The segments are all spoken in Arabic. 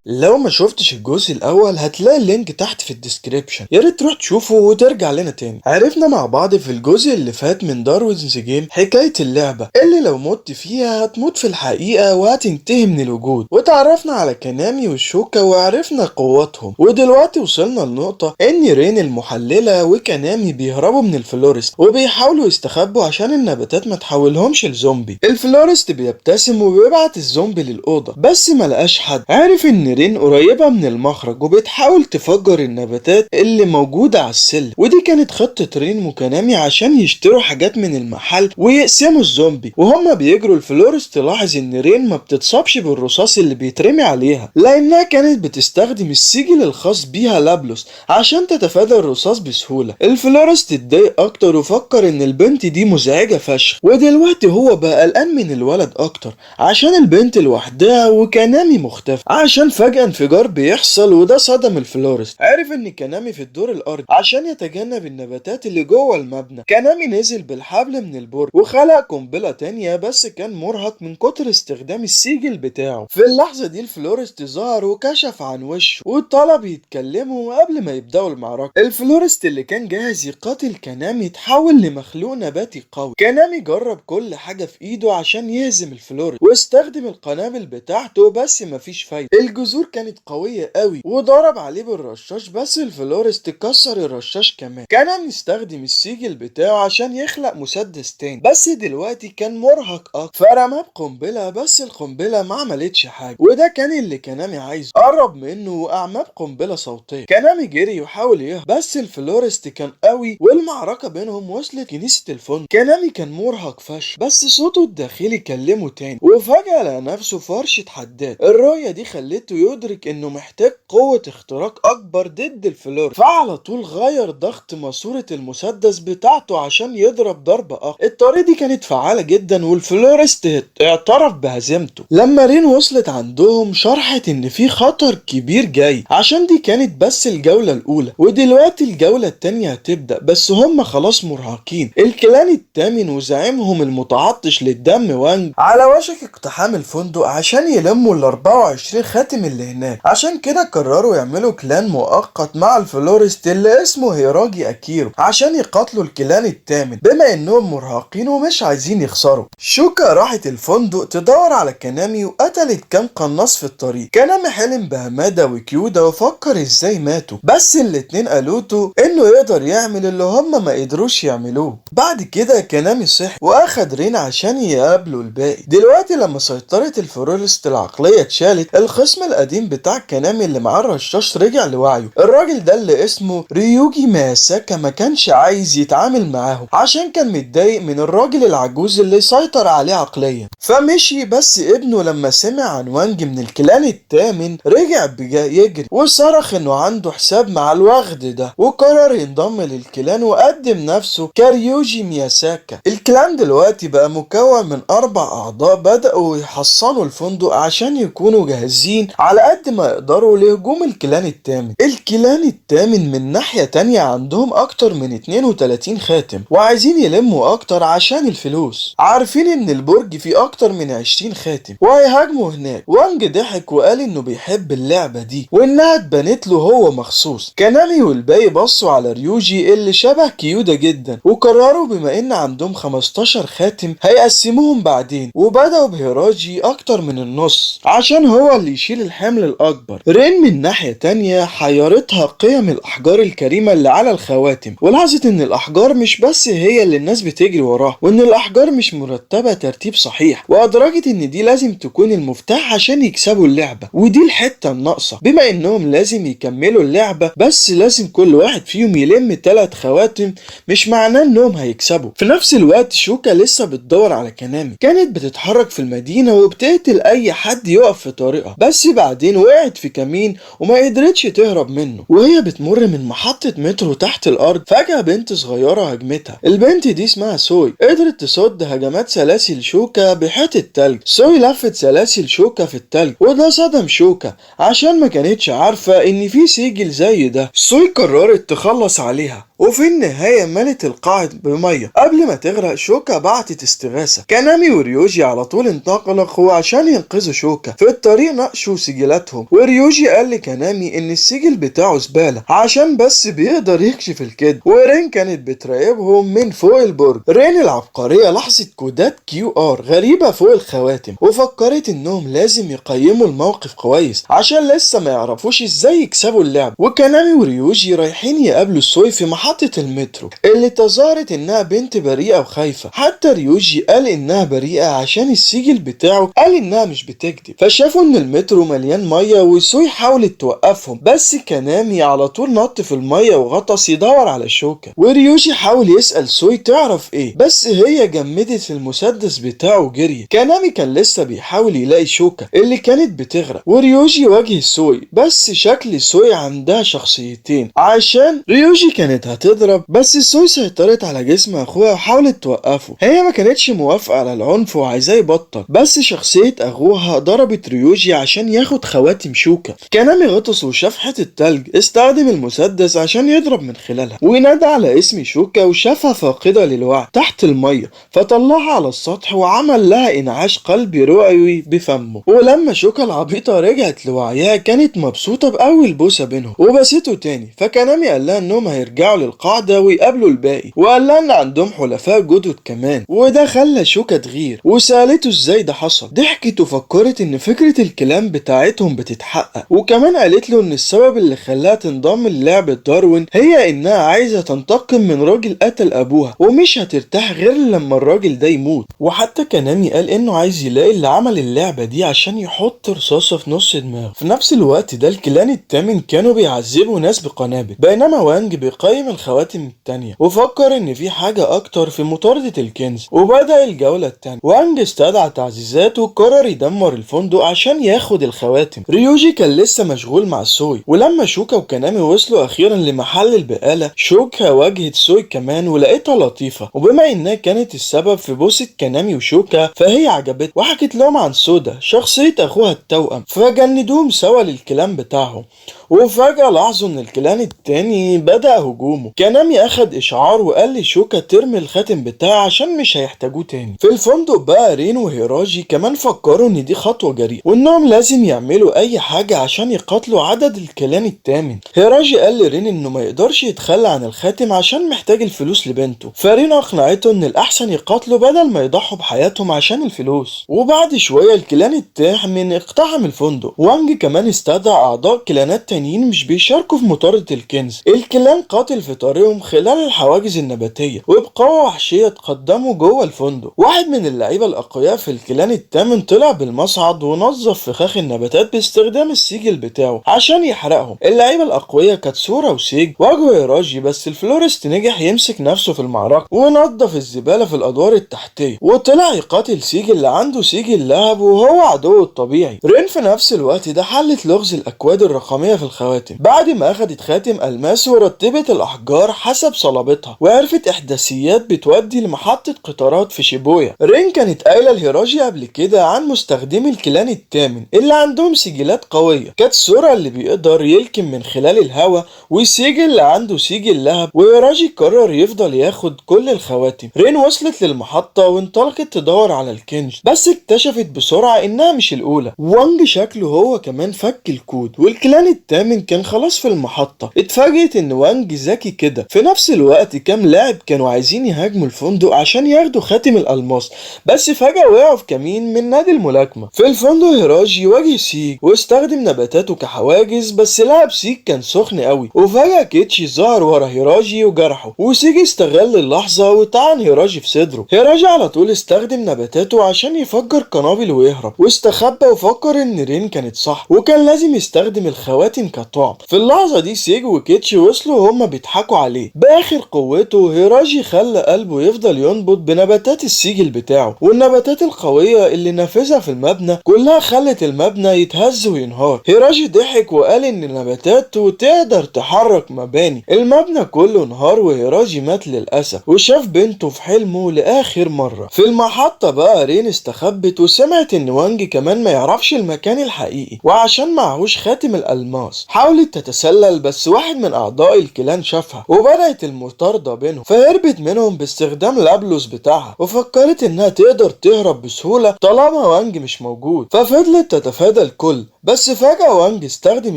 لو ما شفتش الجزء الاول هتلاقي اللينك تحت في الديسكريبشن، يا ريت تروح تشوفه وترجع لنا تاني. عرفنا مع بعض في الجزء اللي فات من داروينز جيم حكاية اللعبة اللي لو مت فيها هتموت في الحقيقة وهتنتهي من الوجود، وتعرفنا على كانامي والشوكا وعرفنا قواتهم. ودلوقتي وصلنا لنقطة ان رين المحللة وكانامي بيهربوا من الفلورست وبيحاولوا يستخبوا عشان النباتات ما تحولهمش لزومبي. الفلورست بيبتسم وبيبعت الزومبي للأوضة، بس ملقاش حد. عارف ان رين قريبة من المخرج وبتحاول تفجر النباتات اللي موجودة على السلم، ودي كانت خطة رين وكانامي عشان يشتروا حاجات من المحل ويقسموا الزومبي. وهما بيجروا الفلورس تلاحظ ان رين ما بتتصابش بالرصاص اللي بيترمي عليها، لانها كانت بتستخدم السجل الخاص بيها لابلوس عشان تتفادى الرصاص بسهولة. الفلورس تتضايق اكتر وفكر ان البنت دي مزعجة فشخ، ودلوقتي هو بقى قلقان من الولد اكتر عشان البنت لوحدها وكانامي مختفي، عشان فجأة انفجار بيحصل وده صدم الفلورست. عرف ان كانامي في الدور الارضي عشان يتجنب النباتات اللي جوه المبنى. كانامي نزل بالحبل من البرج وخلق قنبلة تانية، بس كان مرهق من كتر استخدام السيجل بتاعه. في اللحظة دي الفلورست ظهر وكشف عن وشه وطلب يتكلموا قبل ما يبدأوا المعركة. الفلورست اللي كان جاهز يقاتل كانامي اتحول لمخلوق نباتي قوي. كانامي جرب كل حاجة في ايده عشان يهزم الفلورست واستخدم القنابل بتاعته، بس مفيش فايدة. الجذور كانت قوية قوي وضرب عليه بالرشاش، بس الفلورست كسر الرشاش كمان. كان مستخدم السيجل بتاعه عشان يخلق مسدس تاني، بس دلوقتي كان مرهق اكتر فرماه بقنبلة، بس القنبلة ما عملتش حاجة، وده كان اللي كانامي عايزه. قرب منه واعماه بقنبلة صوتية. كانامي جري وحاول يهرب، بس الفلورست كان قوي والمعركة بينهم وصلت كنيسة الفندق. كانامي كان مرهق فشخ، بس صوته الداخلي كلمه تاني، وفجأة لقى نفسه في ورشة حداد. الرؤية دي خلته يدرك انه محتاج قوة اختراق اكبر ضد الفلور، فعلى طول غير ضغط ماسورة المسدس بتاعته عشان يضرب ضربة اخر. الطريقة دي كانت فعالة جدا والفلورست اعترف بهزيمته. لما رين وصلت عندهم شرحت ان في خطر كبير جاي، عشان دي كانت بس الجولة الاولى ودلوقتي الجولة التانية هتبدأ، بس هم خلاص مرهقين. الكلان الثامن وزعيمهم المتعطش للدم وانج على وشك اقتحام الفندق عشان يلموا ال 24 خاتم اللي هناك. عشان كده قرروا يعملوا كلان مؤقت مع الفلورست اللي اسمه هيراجي اكيرو عشان يقاتلوا الكلان الثامن، بما انهم مرهقين ومش عايزين يخسروا. شوكا راحت الفندق تدور على كانامي وقتلت كام قناص في الطريق. كانامي حلم بهمادا وكيودا وفكر ازاي ماتوا، بس الاتنين قالوته انه يقدر يعمل اللي هما ما قدروش يعملوه. بعد كده كانامي صحي واخد رين عشان يقابلوا الباقي. دلوقتي لما سيطرت الفلورست العقلية اتشالت، الخصم القديم بتاع كانامي اللي معاه الرشاش رجع لوعيه. الراجل ده اللي اسمه ريوجي ماساكا ما كانش عايز يتعامل معاهم عشان كان متضايق من الراجل العجوز اللي سيطر عليه عقليا فمشي. بس ابنه لما سمع عن وانج من الكلان الثامن رجع يجري وصرخ انه عنده حساب مع الوغد ده، وقرر ينضم للكلان وقدم نفسه كريوجي مياساكا. الكلان دلوقتي بقى مكون من 4 أعضاء بدأوا يحصنوا الفندق عشان يكونوا جاهزين على قد ما يقدروا لهجوم الكلان الثامن. الكلان الثامن من ناحية تانية عندهم أكتر من 32 خاتم وعايزين يلموا أكتر عشان الفلوس، عارفين إن البرج فيه أكتر من 20 خاتم وهيهاجموا هناك. وانج ضحك وقال إنه بيحب اللعبة دي وإنها اتبنت له هو مخصوص. كانامي والباقي بصوا على ريوجي اللي شبه كيودا جدا وقرروا بما إن عندهم 15 خاتم هيقسموهم بعدين، وبدأوا بهيراجي أكتر من النص عشان هو اللي يشيل الحمل الأكبر. رين من ناحية تانية حيرتها قيم الأحجار الكريمة اللي على الخواتم، ولاحظت إن الأحجار مش بس هي اللي الناس بتجري وراها، وإن الأحجار مش مرتبة ترتيب صحيح، وأدركت إن دي لازم تكون المفتاح عشان يكسبوا اللعبة، ودي الحتة الناقصة. بما إنهم لازم يكملوا اللعبة بس لازم كل واحد فيهم يلم 3 خواتم، مش معناه إنهم هيكسبوا. في نفس الوقت شوكا لسه بتدور على كانامي، كانت بتتحرك في المدينة وبتقتل أي حد يقف في طريقها، بس بعدين وقعت في كمين وما قدرتش تهرب منه. وهي بتمر من محطة مترو تحت الأرض فجأة بنت صغيرة هجمتها. البنت دي اسمها سوي، قدرت تصد هجمات سلاسل شوكا بحيطة تلج. سوي لفت سلاسل شوكا في التلج وده صدم شوكا عشان ما كانتش عارفة إن في سجل زي ده. سوي قررت تخلص عليها وفي النهاية ملت القاع بمية. قبل ما تغرق شوكا بعتت استغاثة. كانامي وريوجي على طول انطلقوا عشان ينقذوا شوكا. في الطريق ناقشوا سجلاتهم، وريوجي قال لكانامي ان السجل بتاعه زبالة عشان بس بيقدر يكشف الكذب، ورين كانت بتراقبهم من فوق البرج. رين العبقرية لاحظت كودات QR غريبة فوق الخواتم، وفكرت انهم لازم يقيموا الموقف كويس عشان لسه ما يعرفوش ازاي يكسبوا اللعب. وكانامي وريوجي رايحين يقابلوا سوي في محطة المترو اللي تظاهرت انها بنت بريئة وخايفة. حتى ريوجي قال انها بريئة عشان السجل بتاعه قال انها مش بتكذب. فشافوا ان المترو مليان مية، وسوي حاولت توقفهم بس كانامي على طول نط في المية وغطس يدور على شوكة. وريوجي حاول يسأل سوي تعرف ايه، بس هي جمدت المسدس بتاعه وجريت. كانامي كان لسه بيحاول يلاقي شوكة اللي كانت بتغرق، وريوجي واجه سوي، بس شكل سوي عندها شخصيتين عشان ريوجي كانت هتضرب، بس سوي سيطرت على جسم اخوها وحاولت توقفه. هي ما كانتش موافقة على العنف وعايزاه يبطل، بس شخصية اخوها ضربت ريوجي عشان ياخد خواتم شوكة. كانامي غطس وشاف حتة تلج، استخدم المسدس عشان يضرب من خلالها، ونادى على اسم شوكة وشافها فاقدة للوعي تحت المية، فطلعها على السطح وعمل لها انعاش قلبي رئوي بفمه. ولما شوكة العبيطة رجعت لوعيها كانت مبسوطة بأول بوسة بينهم وبسيته تاني. فكانامي قال لها انهم هيرجعوا للقاعدة ويقابلوا الباقي، وقال لها ان عندهم حلفاء جدد كمان، وده خلى شوكة تغير وسألته ازاي ده حصل. ضحكت وفكرت ان فكرة الكلام بتاعتهم بتتحقق، وكمان قالت له ان السبب اللي خلاها تنضم للعبة داروين هي انها عايزة تنتقم من راجل قتل ابوها، ومش هترتاح غير لما الراجل ده يموت. وحتى كانامي قال انه عايز يلاقي اللي عمل اللعبة دي عشان يحط رصاصة في نص دماغه. في نفس الوقت ده الكلان الثامن كانوا بيعذبوا ناس بقنابل، بينما وانج بيقيم الخواتم التانية وفكر ان في حاجة اكتر في مطاردة الكنز. وبدأ الجولة التانية، وانج استدعى تعزيزات وقرر يدمر الفندق عشان ياخد الخواتم. ريوجي كان لسه مشغول مع سوي، ولما شوكا وكانامي وصلوا اخيرا لمحل البقالة شوكا واجهت سوي كمان ولقيتها لطيفة، وبما انها كانت السبب في بوسة كانامي وشوكا فهي عجبتها، وحكت لهم عن سودا شخصية اخوها التوأم، فجندوهم سوا للكلام بتاعهم. وفجأة لاحظوا ان الكلان التاني بدأ هجومه. كانامي اخد اشعار وقال لشوكا ترمي الخاتم بتاعه عشان مش هيحتاجوه تاني. في الفندق بقى رين وهيراجي كمان فكروا ان دي خطوة جريئة وانهم لازم يعملوا اي حاجة عشان يقاتلوا عدد الكلان الثامن. هيراجي قال لرين انه ما يقدرش يتخلى عن الخاتم عشان محتاج الفلوس لبنته، فرين اقنعته ان الاحسن يقاتلوا بدل ما يضحوا بحياتهم عشان الفلوس. وبعد شوية الكلان الثامن اقتحم الفندق. وانج كمان استدعى اعضاء كلانات تانيين مش بيشاركوا في مطاردة الكنز. الكلان قاتل في طريقهم خلال الحواجز النباتية، وبقوة وحشية تقدموا جوه الفندق. واحد من اللعيبة الاقوياء في الكلان الثامن طلع بالمصعد ونظف فخاخ النباتات باستخدام السيجل بتاعه عشان يحرقهم. اللعيبة الاقوياء كانت سورا وسيج واجهوا هيراجي، بس الفلورست نجح يمسك نفسه في المعركة ونظف الزبالة في الادوار التحتية، وطلع يقاتل سيج اللي عنده سيجل لهب وهو عدوه الطبيعي. رين في نفس الوقت ده حلت لغز الاكواد الرقمية في الخواتم بعد ما اخدت خاتم الماس ورتبت الاحجار حسب صلابتها، وعرفت احداثيات بتودي لمحطة قطارات في شيبويا. رين كانت قايلة لهيراجي قبل كده عن مستخدمي الكلان الثامن اللي عندهم سجلات قوية. كانت سورا اللي بيقدر يلكم من خلال الهواء، وسيجل اللي عنده سيجل لهب. وهيراجي قرر يفضل ياخد كل الخواتم. رين وصلت للمحطة وانطلقت تدور على الكنز، بس اكتشفت بسرعة انها مش الاولى. وانج شكله هو كمان فك الكود، والكلان الثامن كان خلاص في المحطة. اتفاجئت ان وانج ذكي كده. في نفس الوقت كام لاعب كانوا عايزين يهاجموا الفندق عشان ياخدوا خاتم الالماس، بس فجأة وقعوا في كمين من نادي الملاكمة. في الفندق هيراجي واجه سيج واستخدم نباتاته كحواجز، بس لاعب سيج كان سخن قوي، وفجأة كيتشي ظهر ورا هيراجي وجرحه، وسيج استغل اللحظة وطعن هيراجي في صدره. هيراجي على طول استخدم نباتاته عشان يفجر قنابل ويهرب، واستخبى وفكر ان رين كانت صح وكان لازم يستخدم الخواتم كطعم. في اللحظة دي سيج وكيتشي وصلوا هما بيضحكوا عليه. باخر قوته هيراجي خلى قلبه يفضل ينبض بنباتات السجل بتاعه، والنباتات القوية اللي نفذها في المبنى كلها خلت المبنى يتهز وينهار. هيراجي ضحك وقال ان نباتاته تقدر تحرك مباني. المبنى كله انهار وهيراجي مات للأسف، وشاف بنته في حلمه لآخر مرة. في المحطة بقى رين استخبت وسمعت ان وانج كمان ما يعرفش المكان الحقيقي، وعشان معهوش خاتم الألماس حاولت تتسلل، بس واحد من اعضاء الكلان شافها وبدأت المطاردة بينهم، فهربت منهم باستخدام الابلوس بتاعها، وفكرت انها تقدر تهرب بسهولة طالما وانج مش موجود. ففضلت تتفادى الكل بس فجأة وانج استخدم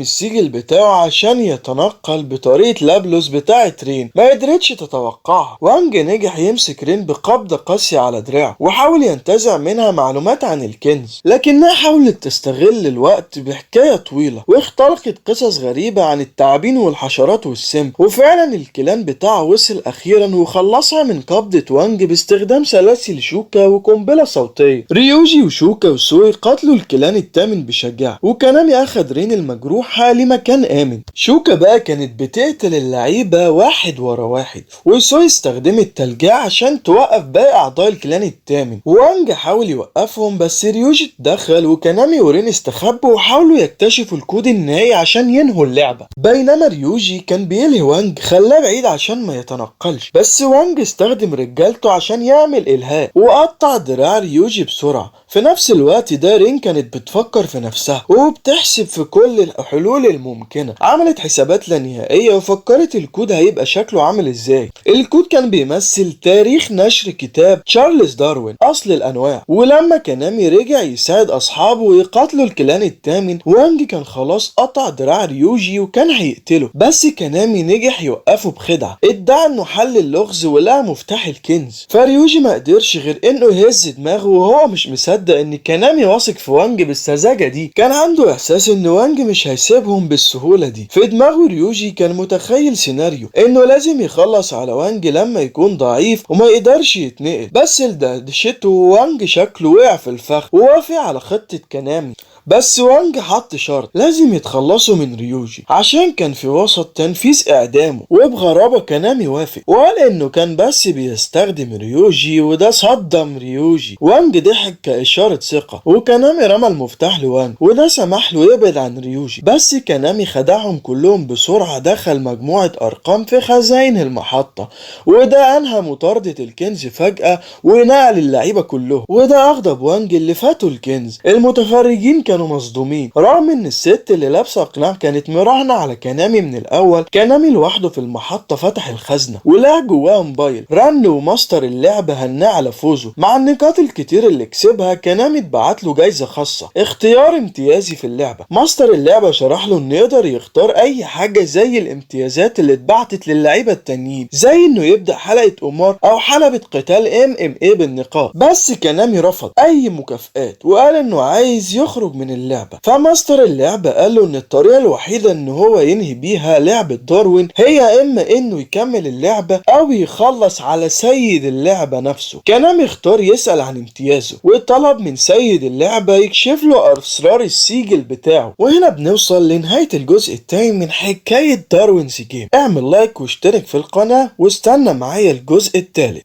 السيجل بتاعه عشان يتنقل بطريقة لابلوس بتاعة رين ما قدرتش تتوقعها. وانج نجح يمسك رين بقبضة قاسية على دراعه وحاول ينتزع منها معلومات عن الكنز، لكنها حاولت تستغل الوقت بحكاية طويلة واختلقت قصص غريبة عن التعابين والحشرات والسم. وفعلا الكلان بتاعه وصل أخيرا وخلصها من قبضة وانج باستخدام سلاسل شوكا وقنبلة صوتية. ريوجي وشوكا وسوي قتلوا الكلان الثامن بشجاعة، وكانامي أخد رين المجروحة لمكان آمن. شوكا بقى كانت بتقتل اللعيبة واحد ورا واحد، وسوي استخدمت تلجاه عشان توقف باقي أعضاء الكلان الثامن. وانج حاول يوقفهم بس ريوجي اتدخل، وكانامي ورين استخبوا وحاولوا يكتشفوا الكود النهائي عشان ينهوا اللعبة. بينما ريوجي كان بيلهي وانج خلاه بعيد عشان ما يتنقلش، بس وانج استخدم رجالته عشان يعمل إلهاء وقطع دراع ريوجي بسرعة. في نفس الوقت ده رين كانت بتفكر في نفسها وبتحسب في كل الحلول الممكنة. عملت حسابات لا نهائية وفكرت الكود هيبقى شكله عامل ازاي. الكود كان بيمثل تاريخ نشر كتاب تشارلز داروين أصل الأنواع، ولما كانامي رجع يساعد أصحابه ويقاتلوا الكلان الثامن، وانج كان خلاص قطع دراع ريوجي وكان هيقتله، بس كانامي نجح يوقفه بخدعة. ادعى انه حل اللغز ولقى مفتاح الكنز، فريوجي ما قدرش غير انه يهز دماغه وهو مش مصدق ان كانامي واثق في وانج بالسذاجة دي. كان عنده احساس ان وانج مش هيسيبهم بالسهولة دي. في دماغه ريوجي كان متخيل سيناريو انه لازم يخلص على وانج لما يكون ضعيف وما يقدرش يتنقل، بس لدهشته وانج شكله وقع في الفخ ووافق على خطة كانامي. بس وانج حط شرط، لازم يتخلصوا من ريوجي عشان كان في وسط تنفيذ اعدامه. وبغرابة كانامي وافق وقال انه كان بس بيستخدم ريوجي، وده صدم ريوجي. وانج ضحك كإشارة ثقة، وكانامي رمى المفتاح لوانج وده سمح له يبعد عن ريوجي. بس كانامي خدعهم كلهم بسرعة، دخل مجموعة ارقام في خزائن المحطة، وده انهى مطاردة الكنز فجأة ونقل اللعيبة كلهم. وده اغضب وانج اللي فاتوا الكنز. المتفرجين كانوا مصدومين رغم ان الست اللي لابسه قناع كانت مراهنه على كانامي من الاول. كانامي لوحده في المحطه فتح الخزنه ولقى جواه موبايل رن، وماستر اللعبه هناه على فوزه. مع النقاط الكتير اللي كسبها كانامي اتبعت له جايزه خاصه، اختيار امتيازي في اللعبه. ماستر اللعبه شرح له انه يقدر يختار اي حاجه زي الامتيازات اللي اتبعتت للعيبه التانيين، زي انه يبدا حلقه قمار او حلبة قتال MMA بالنقاط. بس كانامي رفض اي مكافآت وقال انه عايز يخرج من اللعبة. فماستر اللعبة قال له ان الطريقة الوحيدة ان هو ينهي بيها لعبة داروين هي اما انه يكمل اللعبة او يخلص على سيد اللعبة نفسه. كانامي اختار يسأل عن امتيازه وطلب من سيد اللعبة يكشف له اسرار السيجل بتاعه. وهنا بنوصل لنهاية الجزء الثاني من حكاية داروينز جيم. اعمل لايك واشترك في القناة واستنى معايا الجزء الثالث.